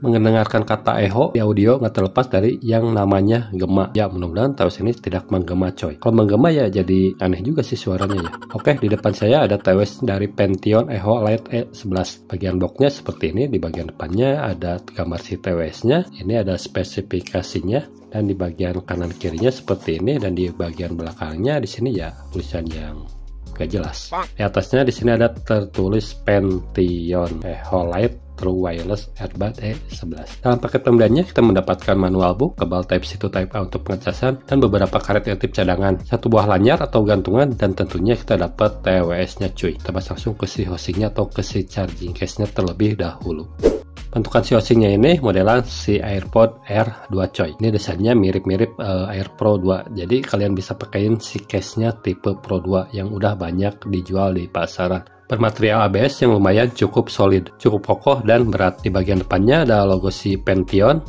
mendengarkan kata echo di audio nggak terlepas dari yang namanya gema. Ya mudah-mudahan TWS ini tidak menggema coy. Kalau menggema ya jadi aneh juga sih suaranya ya. Oke, di depan saya ada TWS dari Pention Echo Lite E11. Bagian boxnya seperti ini. Di bagian depannya ada gambar si TWS-nya. Ini ada spesifikasinya. Dan di bagian kanan kirinya seperti ini. Dan di bagian belakangnya di sini ya tulisan yang gak jelas. Di atasnya di sini ada tertulis Pention Echo Lite True Wireless Earbud E11. Dalam paket pembeliannya kita mendapatkan manual book, kabel Type-C to Type-A untuk pengecasan, dan beberapa karet irtip cadangan, satu buah lanyar atau gantungan, dan tentunya kita dapat TWS-nya cuy. Kita bahas langsung ke si housingnya atau ke si charging case-nya terlebih dahulu. Bentukan si housingnya ini modelan si AirPod Air 2 coy. Ini desainnya mirip-mirip Air Pro 2. Jadi kalian bisa pakaiin si case-nya tipe Pro 2 yang udah banyak dijual di pasaran. Bermaterial ABS yang lumayan cukup solid, cukup kokoh dan berat. Di bagian depannya ada logo si Pention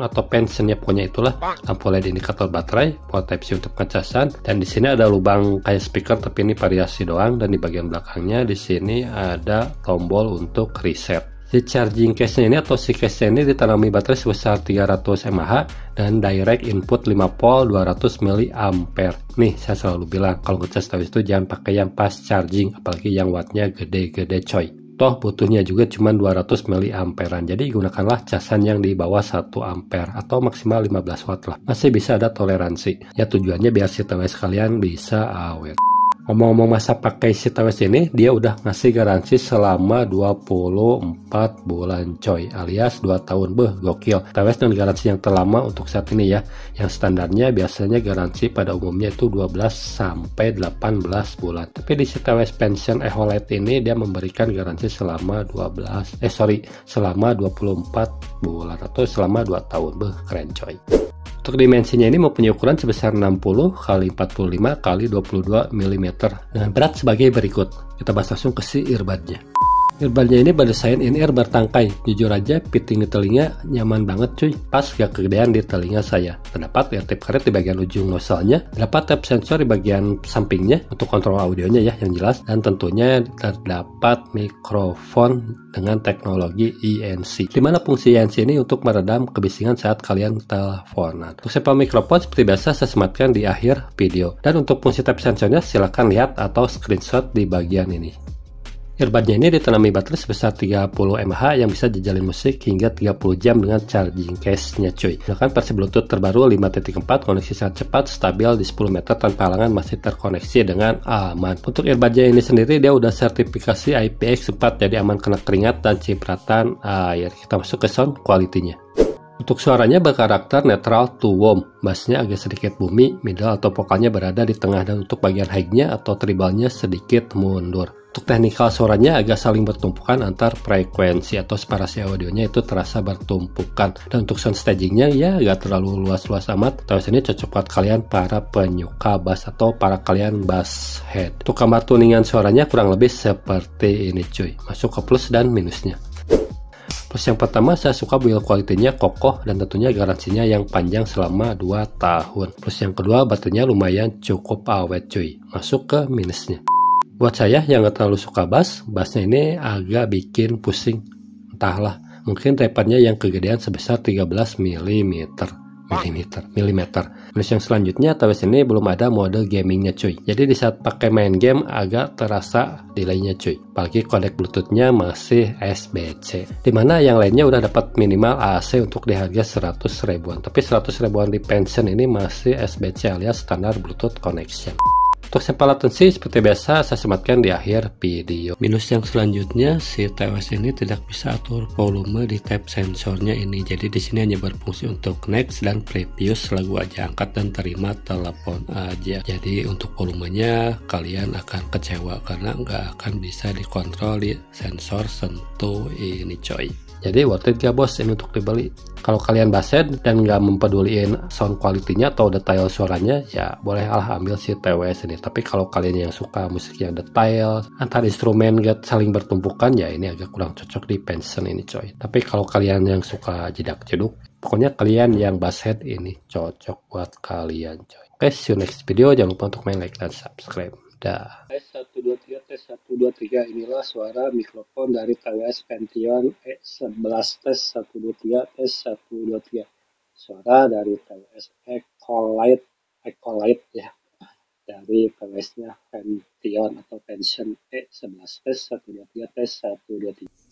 atau Pension ya pokoknya itulah. Lampu LED indikator baterai, port Type-C untuk pengecasan, dan di sini ada lubang kayak speaker tapi ini variasi doang. Dan di bagian belakangnya di sini ada tombol untuk reset. Si charging case-nya ini atau si case-nya ini ditanami baterai sebesar 300 mAh dan direct input 5 volt 200 mA. Nih saya selalu bilang kalau ngecas TWS itu jangan pakai yang fast charging, apalagi yang wattnya gede-gede coy. Toh butuhnya juga cuma 200 mA. Jadi gunakanlah casan yang di bawah 1 ampere atau maksimal 15 watt lah. Masih bisa ada toleransi. Ya tujuannya biar si TWS kalian bisa awet. Ngomong-ngomong masa pakai si TWS ini, dia udah ngasih garansi selama 24 bulan coy, alias 2 tahun. Gokil. TWS dengan garansi yang terlama untuk saat ini ya. Yang standarnya biasanya garansi pada umumnya itu 12 sampai 18 bulan. Tapi di si TWS Pension Echo Lite ini dia memberikan garansi selama selama 24 bulan atau selama 2 tahun. Keren coy. Untuk dimensinya ini mempunyai ukuran sebesar 60 x 45 x 22 mm dengan berat sebagai berikut. Kita bahas langsung ke si earbudnya. Earbudnya ini berdesain in-ear bertangkai. Jujur aja fitting di telinga nyaman banget cuy. Pas gak kegedean di telinga saya. Terdapat ear tip karet di bagian ujung nozzle-nya. Terdapat tap sensor di bagian sampingnya untuk kontrol audionya ya yang jelas. Dan tentunya terdapat mikrofon dengan teknologi ENC. Dimana fungsi ENC ini untuk meredam kebisingan saat kalian teleponan. Untuk sampel mikrofon seperti biasa saya sematkan di akhir video. Dan untuk fungsi tap sensornya silahkan lihat atau screenshot di bagian ini. Earbudnya ini ditanami baterai sebesar 30 mAh yang bisa jejalin musik hingga 30 jam dengan charging case-nya cuy. Gunakan versi Bluetooth terbaru 5.4, koneksi sangat cepat, stabil di 10 meter tanpa halangan, masih terkoneksi dengan aman. Untuk earbudnya ini sendiri dia udah sertifikasi IPX4 jadi aman kena keringat dan cipratan air. Kita masuk ke sound quality-nya. Untuk suaranya berkarakter netral to warm, bassnya agak sedikit boomy, middle atau vokalnya berada di tengah, dan untuk bagian high-nya atau treble-nya sedikit mundur. Untuk teknikal suaranya agak saling bertumpukan antar frekuensi atau separasi audionya itu terasa bertumpukan. Dan untuk sound stagingnya ya gak terlalu luas-luas amat. TWS ini cocok buat kalian para penyuka bass atau para kalian bass head. Untuk kamar tuningan suaranya kurang lebih seperti ini cuy. Masuk ke plus dan minusnya. Plus yang pertama saya suka build quality-nya kokoh dan tentunya garansinya yang panjang selama 2 tahun. Plus yang kedua baterainya lumayan cukup awet cuy. Masuk ke minusnya. Buat saya yang gak terlalu suka bassnya ini agak bikin pusing. Entahlah, mungkin drivernya yang kegedean sebesar 13 mm. Minus yang selanjutnya TWS ini belum ada mode gamingnya cuy. Jadi di saat pakai main game agak terasa delaynya cuy. Apalagi kodek bluetoothnya masih SBC. Dimana yang lainnya udah dapat minimal AC untuk di harga 100 ribuan. Tapi 100 ribuan di Pension ini masih SBC alias standar bluetooth connection. Untuk sampel latency seperti biasa saya sematkan di akhir video. Minus yang selanjutnya si TWS ini tidak bisa atur volume di tab sensornya ini. Jadi di sini hanya berfungsi untuk next dan previous lagu aja, angkat dan terima telepon aja. Jadi untuk volumenya kalian akan kecewa karena nggak akan bisa dikontrol di sensor sentuh ini coy. Jadi worth it gak bos ini untuk dibeli? Kalau kalian basshead dan nggak mempeduliin sound quality-nya atau detail suaranya, ya boleh ambil si TWS ini. Tapi kalau kalian yang suka musik yang detail, antar instrumen gak saling bertumpukan, ya ini agak kurang cocok di Pension ini coy. Tapi kalau kalian yang suka jedak-jeduk, pokoknya kalian yang basshead ini cocok buat kalian coy. Oke, see you next video. Jangan lupa untuk main like dan subscribe. Dah. 1, 2, 3 tes 123. Inilah suara mikrofon dari TWS Pentium E11 tes 123 tes 123. Suara dari TWS Ecolite ya, dari TWS-nya Pentium atau Pension E11 tes 123 tes 123.